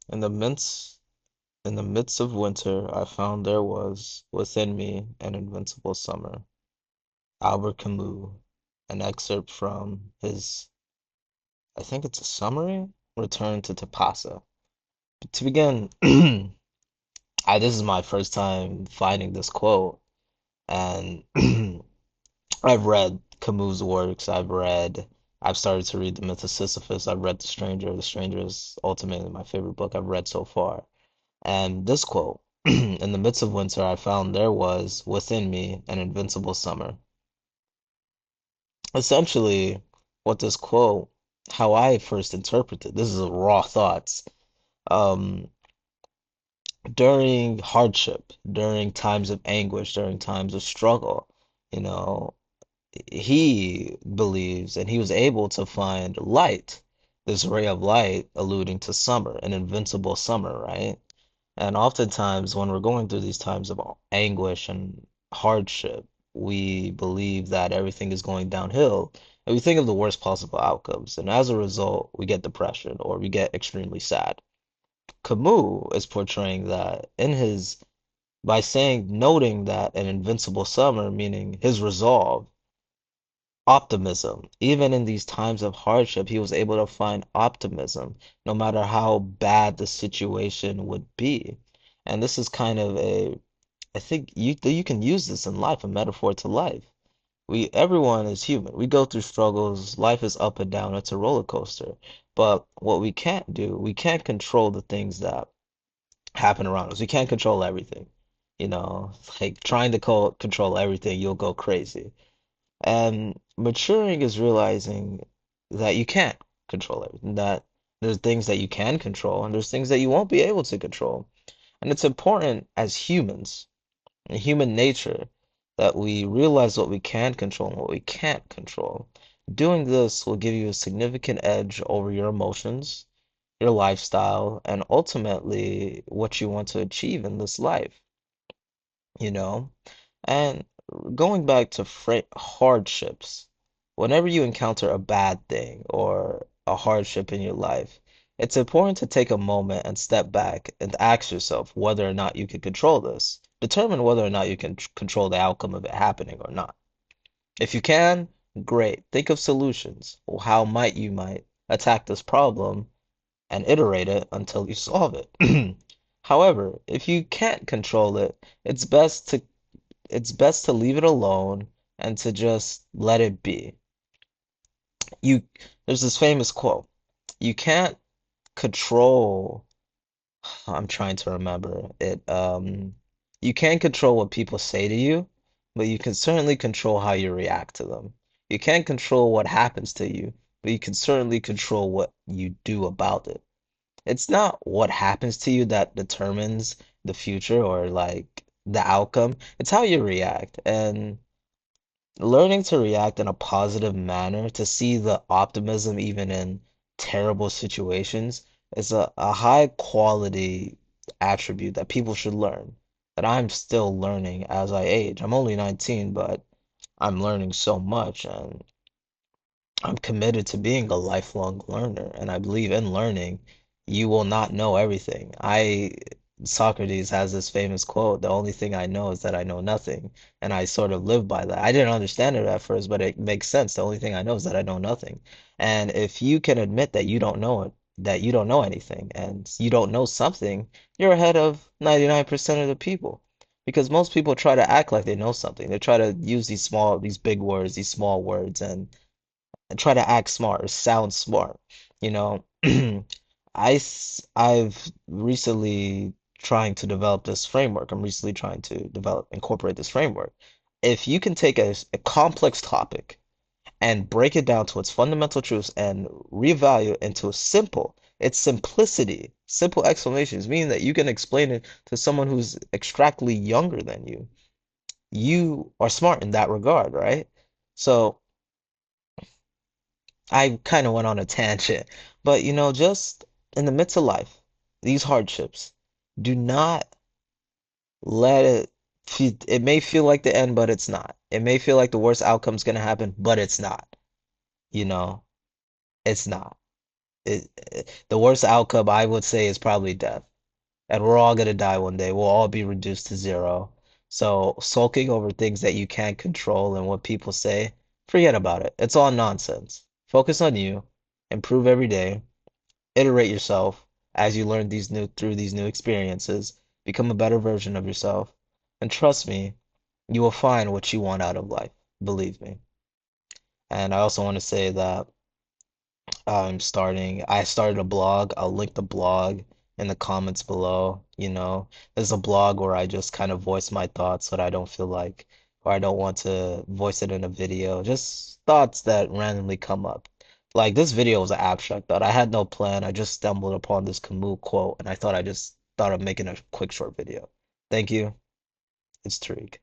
In the midst of winter, I found there was within me an invincible summer. Albert Camus, an excerpt from his, I think it's a summary, Return to Tapasa. To begin, this is my first time finding this quote, and I've read Camus' works. I've started to read The Myth of Sisyphus. I've read The Stranger. The Stranger is ultimately my favorite book I've read so far. And this quote, in the midst of winter, I found there was within me an invincible summer. Essentially, what this quote, how I first interpreted, this is raw thoughts. Um, During hardship, during times of anguish, during times of struggle, you know, he believes and he was able to find light, this ray of light alluding to summer, an invincible summer, right? And oftentimes, when we're going through these times of anguish and hardship, we believe that everything is going downhill, and we think of the worst possible outcomes. And as a result, we get depression or we get extremely sad. Camus is portraying that by noting that an invincible summer, meaning his resolve, optimism. Even in these times of hardship, he was able to find optimism, no matter how bad the situation would be. And this is kind of I think you can use this in life, a metaphor to life. Everyone is human. We go through struggles. Life is up and down. It's a roller coaster. But what we can't do, we can't control the things that happen around us. We can't control everything. Like trying to control everything, you'll go crazy. And maturing is realizing that you can't control everything, that there's things that you can control and there's things that you won't be able to control. And it's important as humans, in human nature, that we realize what we can control and what we can't control. Doing this will give you a significant edge over your emotions, your lifestyle, and ultimately what you want to achieve in this life, you know? And going back to hardships, whenever you encounter a bad thing or a hardship in your life, it's important to take a moment and step back and ask yourself whether or not you can control this. Determine whether or not you can control the outcome of it happening or not. If you can, great. Think of solutions. Or how might attack this problem and iterate it until you solve it. However, if you can't control it, it's best to it's best to leave it alone and to just let it be. You, there's this famous quote. You can't control, I'm trying to remember it. You can't control what people say to you, but you can certainly control how you react to them. You can't control what happens to you, but you can certainly control what you do about it. It's not what happens to you that determines the future or like the outcome. It's how you react. And learning to react in a positive manner, to see the optimism even in terrible situations, is a high quality attribute that people should learn, that I'm still learning as I age. I'm only 19, but I'm learning so much, and I'm committed to being a lifelong learner, and I believe in learning, you will not know everything. Socrates has this famous quote, the only thing I know is that I know nothing. And I sort of live by that. I didn't understand it at first, but it makes sense. The only thing I know is that I know nothing. And if you can admit that you don't know it, that you don't know anything, and you don't know something, you're ahead of 99% of the people. Because most people try to act like they know something. They try to use these big words, these small words, and try to act smart or sound smart. You know, I've recently trying to develop this framework. I'm recently trying to incorporate this framework. If you can take a complex topic and break it down to its fundamental truths and revalue it into its simplicity, simple explanations, meaning that you can explain it to someone who's extractly younger than you. You are smart in that regard, right? So I kind of went on a tangent, but just in the midst of life, these hardships, do not let it may feel like the end, but it's not. It may feel like the worst outcome's gonna happen, but it's not. You know, it's not. The worst outcome I would say is probably death. And we're all gonna die one day. We'll all be reduced to zero. So sulking over things that you can't control and what people say, forget about it. It's all nonsense. Focus on you, improve every day, iterate yourself as you learn these new experiences, become a better version of yourself. And trust me, you will find what you want out of life. Believe me. And I also want to say that I started a blog. I'll link the blog in the comments below. There's a blog where I just kind of voice my thoughts, what I don't feel like, or I don't want to voice it in a video. Just thoughts that randomly come up. Like this video was an abstract thought. I had no plan. I just stumbled upon this Camus quote, and I just thought of making a quick short video. Thank you. It's Tariq.